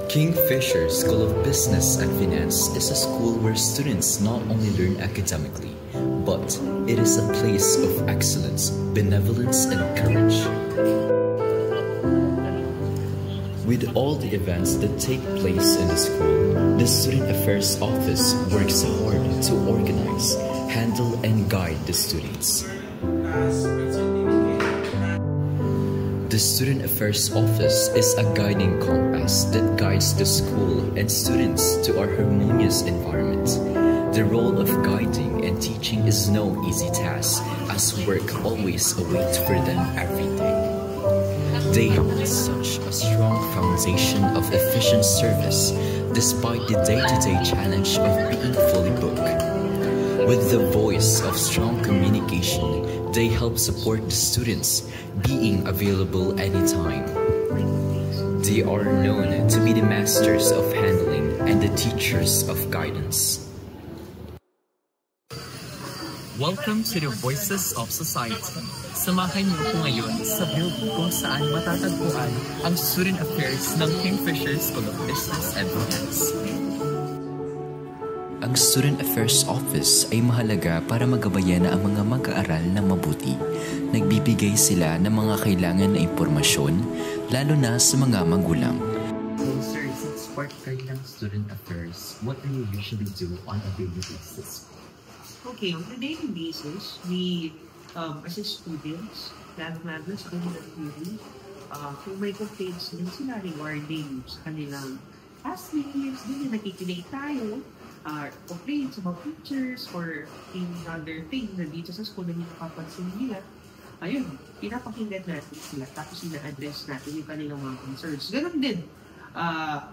Kingfisher School of Business and Finance is a school where students not only learn academically, but it is a place of excellence, benevolence, and courage. With all the events that take place in the school, the Student Affairs Office works hard to organize, handle, and guide the students. The Student Affairs Office is a guiding compass that guides the school and students to our harmonious environment. The role of guiding and teaching is no easy task, as work always awaits for them every day. They hold such a strong foundation of efficient service despite the day-to-day challenge of being fully booked. With the voice of strong communication, they help support the students, being available anytime. They are known to be the masters of handling and the teachers of guidance. Welcome to the Voices of Society. Samahan niyo po ngayon sa building kung saan matatagpuan ang Student Affairs ng Kingfisher School of Business and Finance. Ang Student Affairs Office ay mahalaga para magabayan ang mga mag-aaral ng mabuti. Nagbibigay sila ng mga kailangan na impormasyon, lalo na sa mga magulang. So sir, since part kayo ng Student Affairs, what do you usually do on a daily basis? Okay, on a daily basis, we assist students, lalo sa kanilang theory. Kung may complaints din sila regarding sa kanilang classmates, din na nakikinig tayo. Complaints about teachers or any other thing na dito sa school na hindi nakapansin nila, ayun, pinapakinggan natin sila tapos ina-address natin yung kanilang mga concerns. Ganun din,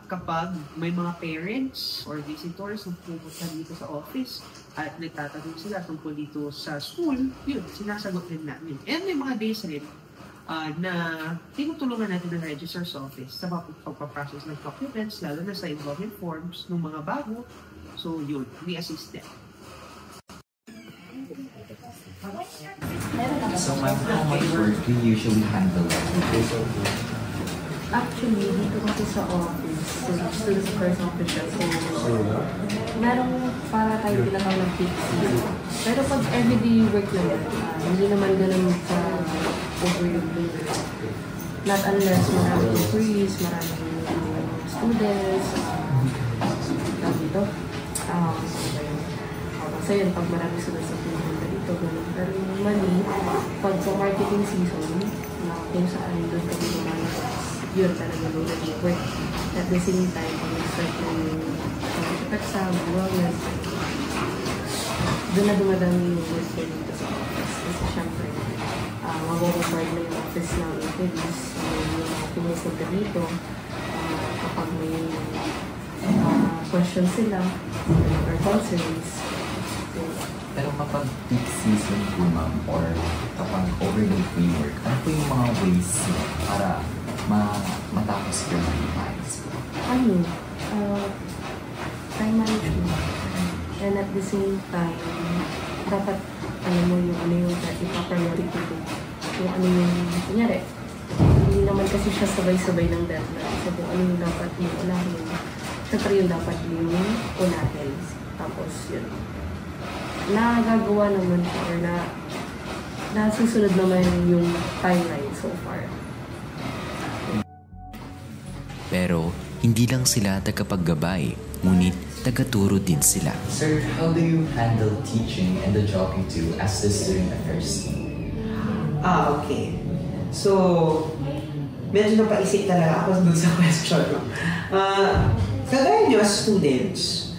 kapag may mga parents or visitors na pumunta dito sa office at nagtatanong sila tungkol dito sa school, yun, sinasagot din namin. And may mga days rin na tinutulungan natin ng registrar's office sa pagpaprocess ng documents, lalo na sa enrollment forms ng mga bago. So yun, we assist them. So ma'am, how much work do you usually handle? Actually, dito kasi sa office, still sa first official, so merong para tayo tinatawag ng peak season. Pero pag everyday work naman, hindi naman ganun sa overload. Not unless maraming employees, maraming students, dito. Kasi yun, pag marami sila sa pumunta dito, gano'n. Pero normally, pag sa marketing season, na kung saan doon kami lumalas, yun talaga loaded yung work. At the same time, pag nag-start na yung exam, wellness, doon na dumadami yung work dito sa office. Kasi syempre, mag-record na yung office ng employees, yung mga pumupunta dito, kapag may questions sila or concerns. Pero kapag peak season po ma'am or kapag overload po yung work, ano po yung mga ways para matapos po yung device? Time management. And at the same time, dapat mo yung ano yung ipa-priority ko. Yung ano yung, kunyari, hindi naman kasi siya sabay-sabay ng deadline. So kung ano yung dapat yung unahin, siyempre yung dapat yung unahin. Tapos yun. Nagagawa naman siya or nasusunod naman yung timeline so far. Pero hindi lang sila tagapaggabay, ngunit tagaturo din sila. Sir, how do you handle teaching and the job you do as the Student Affairs team? Okay. So, medyo napaisip talaga ako dun sa question. Kagaya nyo as students,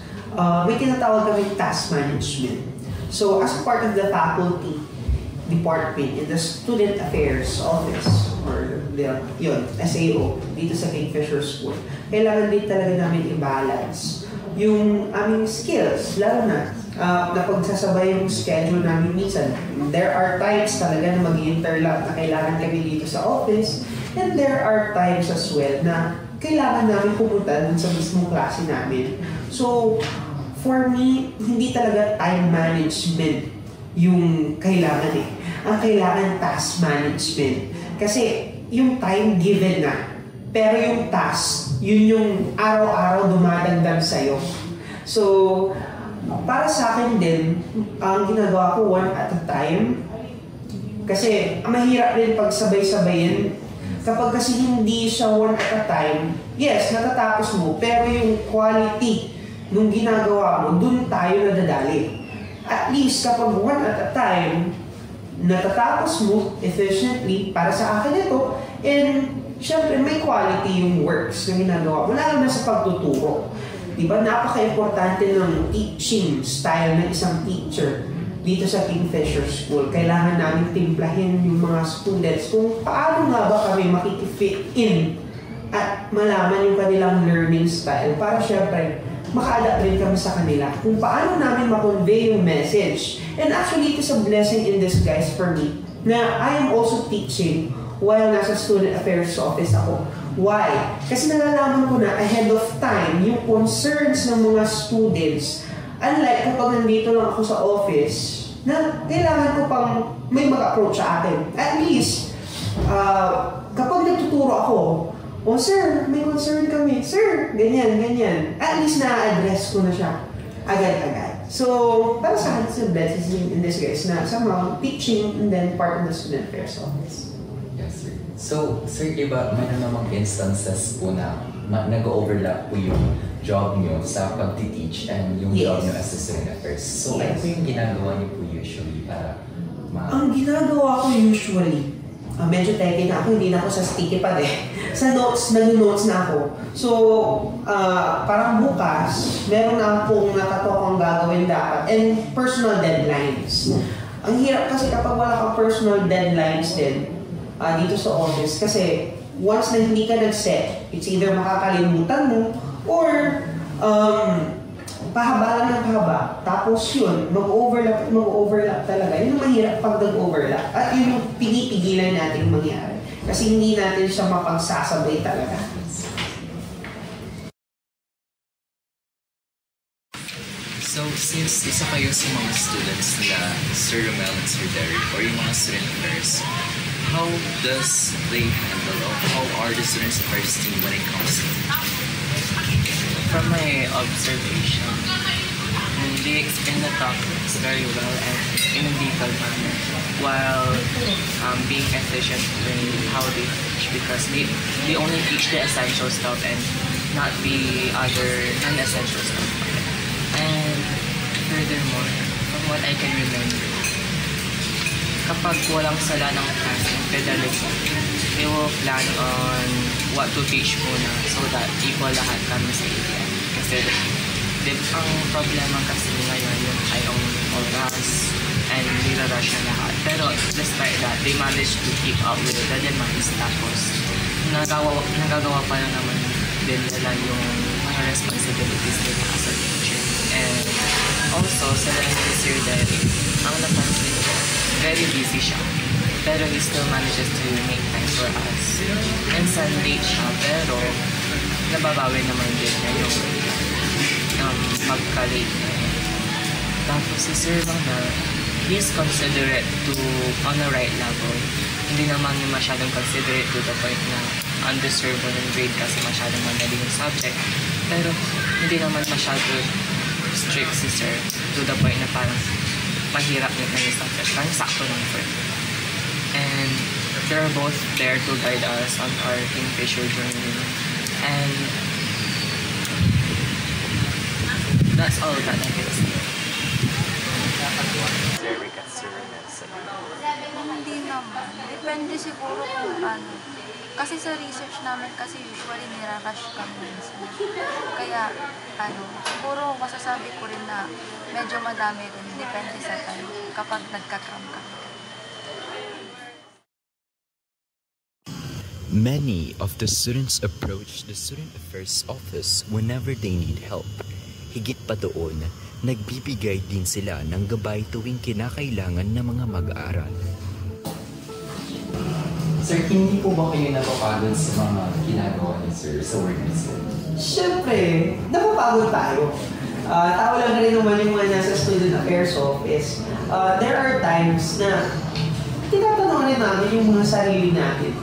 may tinatawag kami task management. So, as part of the faculty department in the Student Affairs Office, or yun, SAO, dito sa Kingfisher School, kailangan din talaga namin i-balance yung aming skills, lalo na pagsasabay yung schedule namin minsan. There are times talaga na mag-interlock na kailangan kami dito sa office, and there are times as well na kailangan namin pumunta dun sa mismong klase namin. So, for me, hindi talaga time management yung kailangan eh. Ang kailangan task management. Kasi yung time given na pero yung task, yun yung araw-araw dumadagdag sa'yo. So, para sa akin din, ang ginagawa ko one at a time. Kasi mahirap rin pag sabay-sabayin. Kapag kasi hindi siya one at a time, yes, natatapos mo, pero yung quality nung ginagawa mo, dun tayo nadadali. At least kapag one at a time, natatapos mo efficiently, para sa akin ito, and syempre may quality yung works na ginagawa mo, lalo na sa pagtuturo. Diba, napaka-importante ng teaching style ng isang teacher dito sa Kingfisher School. Kailangan namin timplahin yung mga students kung paano nga ba kami makikifit in at malaman yung kanilang learning style para syempre maka-adapt rin kami sa kanila kung paano namin ma-convey yung message. And actually, it's a blessing in disguise for me na I am also teaching while nasa Student Affairs Office ako. Why? Kasi nalalaman ko na ahead of time yung concerns ng mga students. Unlike kapag nandito lang ako sa office, na kailangan ko pang may mag-approach sa akin. At least, kapag nagtuturo ako, oh sir, may concern kami. Sir, ganyan, ganyan. At least na-address ko na siya agad-agad. So, para sa akin, it's a blessing in this case na somehow teaching and then part of the Student Affairs Office. Yes, sir. So, sir, diba, mayroon namang instances po na nag-overlap po yung job nyo sa pag-teach and yung job nyo as a Student Affairs. So, ano po yung ginagawa nyo po usually para Ang ginagawa ko usually, medyo techy na ako, hindi na ako sa sticky pad eh. Sa notes, nag-notes na ako. So, parang bukas, meron na akong nakatokang gagawin dapat and personal deadlines. Ang hirap kasi kapag wala kang personal deadlines din dito sa office kasi once na hindi ka nag-set, it's either makakalimutan mo or pahaba lang ng pahaba. Tapos yun, mag-overlap talaga. Yun ang mahirap pag nag-overlap. At yun yung pinipigilan natin mangyari. Kasi hindi natin siya mapagsasabay talaga. So, since isa kayo sa mga students nila Sir Romel and Sir Derek or yung mga student affairs, how does they handle or how are the students affairs team when it comes to From my observation, they explain the topics very well and in a detailed manner while being efficient in how they teach because they only teach the essential stuff and not the other non-essential stuff. And furthermore, from what I can remember, kapag walang sala ng class in Fidelity, they will plan on what to teach muna so that equal lahat kami sa ATM. Kasi ang problema kasi ngayon yung kayong oras and nila-rush na lahat. Pero despite that, they managed to keep up with the demands. Tapos nagagawa pa na naman din nila yung mga responsibilities nila as a teacher. And also, sa Sir Derek, ang napansin ko, very busy siya. Pero he still manages to make time for us. Minsan late siya, pero nababawi naman din niya yung pagka-late na yun. Tapos si Sir Romel, he's considerate to on the right level. Hindi naman yung masyadong considerate to the point na undeserved ng grade kasi masyadong madali yung subject. Pero hindi naman masyadong strict si Sir to the point na parang mahirap na yung subject. Parang sakto lang for him. And they're both there to guide us on our Kingfisher journey. And that's all that I can say. Derek and Sir Romel? Hindi naman. Depende siguro kung ano. Kasi sa research namin kasi usually nirarush kami minsan. Kaya siguro masasabi ko rin na medyo madami rin. Depende sa time kapag nagka-cram kami. Many of the students approach the Student Affairs Office whenever they need help. Higit pa doon, nagbibigay din sila ng gabay tuwing kinakailangan ng mga mag-aaral. Sir, hindi po ba kayo napapagod sa mga ginagawa ni Sir sa work ni Sir? Siyempre, napapagod tayo. Tao lang rin naman yung mga nasa Student Affairs Office. There are times na tinatanong rin namin yung mga sarili natin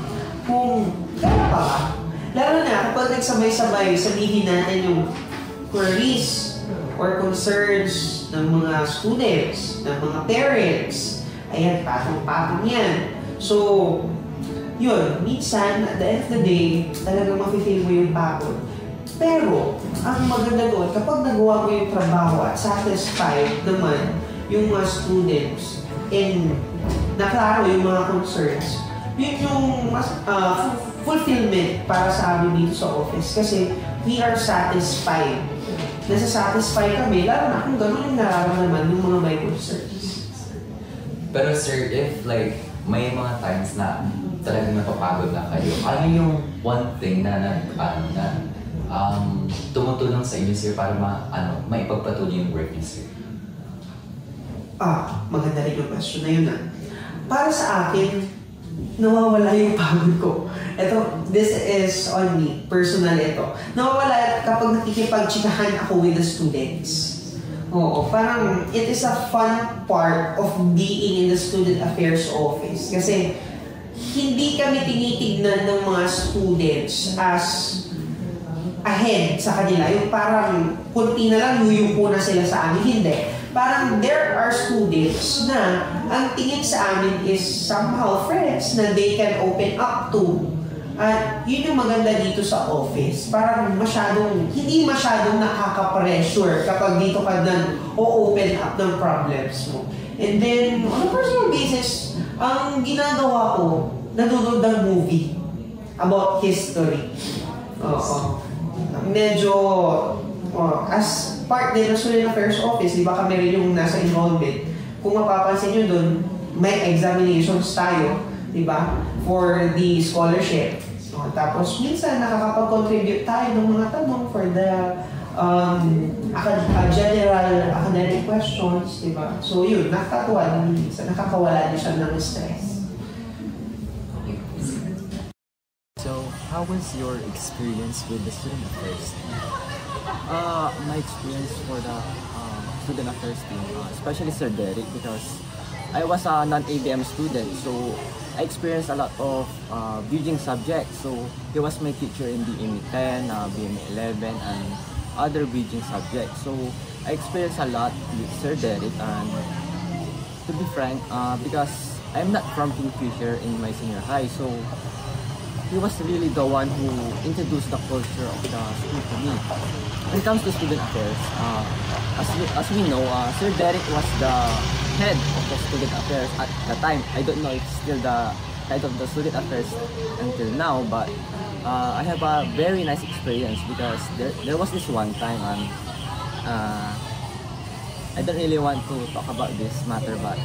kung kaya pa ba? Lalo na kapag nagsabay-sabay, sabihin natin yung queries or concerns ng mga students, ng mga parents. Ayan, patong-patong yan. So, yun, minsan, at the end of the day, talagang mafe-feel mo yung pagod. Pero, ang maganda doon, kapag nagawa mo yung trabaho at satisfied naman yung mga students and naklaro yung mga concerns, yun yung fulfillment para sa amin dito sa office. Kasi we are satisfied. Nasa-satisfy kami, lalo na kung gano'n yung nararamdaman ng mga may concerns. Pero sir, if like may mga times na talagang napapagod na kayo, ano yung one thing na tumutulong sa inyo sir para maipagpatuloy yung work niyo sir? Maganda rin yung question na yun. Para sa akin, nawawala yung pagod ko. This is on me, personal ito. Nawawala kapag nakikipag-chikahan ako with the students. Oo, parang it is a fun part of being in the student affairs office. Kasi hindi kami tinitignan ng mga students as ahead sa kanila. Yung parang kunti na lang, yuyuko na sila sa amin. Hindi. Parang there are students na ang tingin sa amin is somehow friends na they can open up to. At yun yung maganda dito sa office. Parang hindi masyadong nakaka-pressure kapag dito ka o-open up ng problems mo. And then, on a personal basis, ang ginagawa ko, nanonood ng movie about history. Medyo, as part din ng Student Affairs Office, di ba kami rin yung nasa enrollment. Kung mapapansin nyo dun, may examinations tayo, di ba, for the scholarship. Tapos minsan nakakapag-contribute tayo ng mga tanong for the general academic questions, di ba? So yun, nakakatuwa din minsan, nakakawala din siya ng stress. So, how was your experience with the Student Affairs team? My experience for the Student Affairs team, especially Sir Derek, because I was a non-ABM student, so I experienced a lot of bridging subjects. So he was my teacher in BME 10, BME 11, and other bridging subjects. So I experienced a lot with Sir Derek, and to be frank, because I'm not from Kingfisher in my senior high, so he was really the one who introduced the culture of the school to me. When it comes to student affairs, as we know, Sir Derek was the head of the student affairs at the time. I don't know if still the head of the student affairs until now, but I have a very nice experience because there was this one time, and I don't really want to talk about this matter, but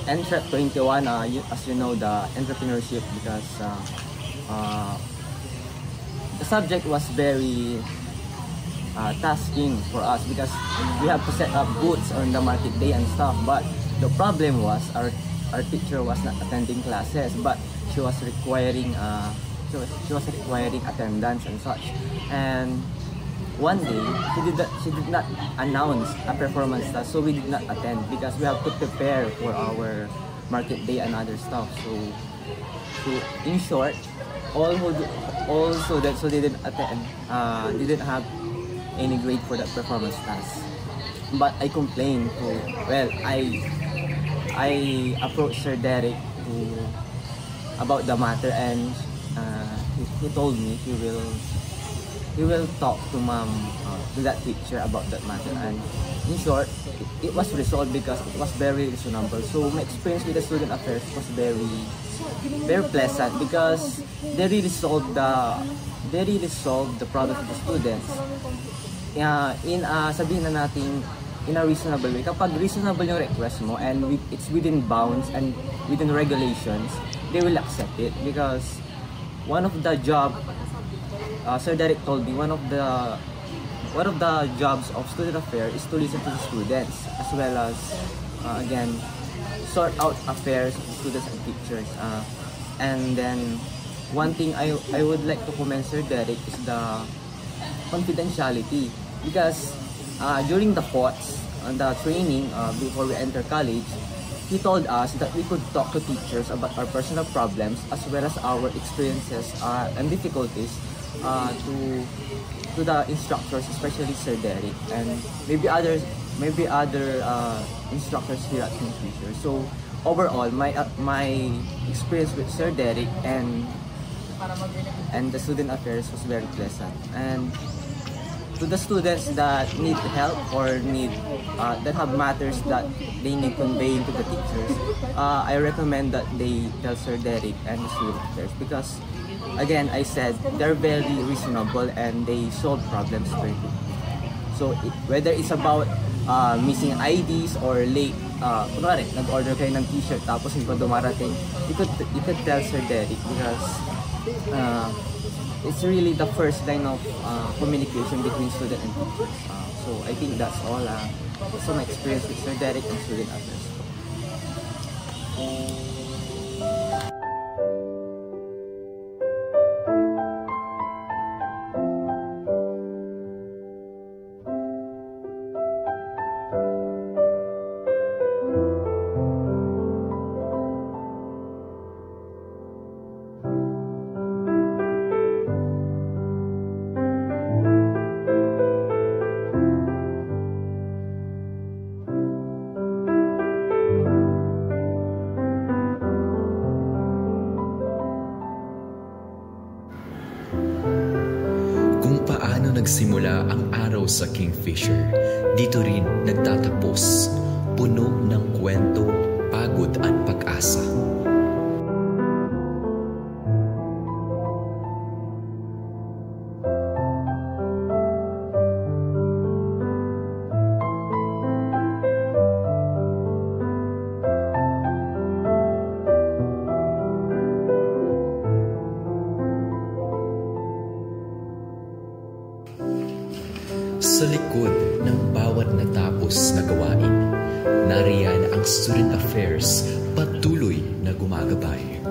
Entrep 21, as you know, the entrepreneurship, because the subject was very tasking for us because we have to set up booths on the market day and stuff. But the problem was our teacher was not attending classes, but she was requiring attendance and such. And one day she did not announce a performance task, so we did not attend because we have to prepare for our market day and other stuff. So in short, all students who didn't attend didn't have any grade for that performance task. But I complained I approached Sir Derek about the matter, and he told me he will talk to to that teacher about that matter. And in short, it was resolved because it was very reasonable. So my experience with the student affairs was very pleasant because they really solved the problem of the students. Sabihin na natin in a reasonable way. Kapag reasonable yung request mo and it's within bounds and within regulations, they will accept it because one of the job, Sir Derek told me, one of the jobs of student affairs is to listen to the students as well as again sort out affairs of students and teachers. And then one thing I would like to commend Sir Derek is the confidentiality, because during the POTS, the training before we enter college, he told us that we could talk to teachers about our personal problems as well as our experiences and difficulties to the instructors, especially Sir Derek, and maybe other instructors here at Kingfisher. So overall, my experience with Sir Derek and the student affairs was very pleasant. And to the students that need help or need that have matters that they need conveying to the teachers, I recommend that they tell Sir Derek and the student affairs, because again, I said they're very reasonable and they solve problems very quickly. So whether it's about missing IDs or late, kunwari, nag-order kayo ng t-shirt tapos hindi pa dumarating, you could tell Sir Derek, because it's really the first line of communication between student and teacher. So I think that's all. That's all my experience with Sir Derek and student affairs. Paano nagsimula ang araw sa Kingfisher, dito rin nagtatapos, puno ng kwento, pagod at pag-asa. Sa likod ng bawat natapos na gawain, nariyan ang student affairs patuloy na gumagabay.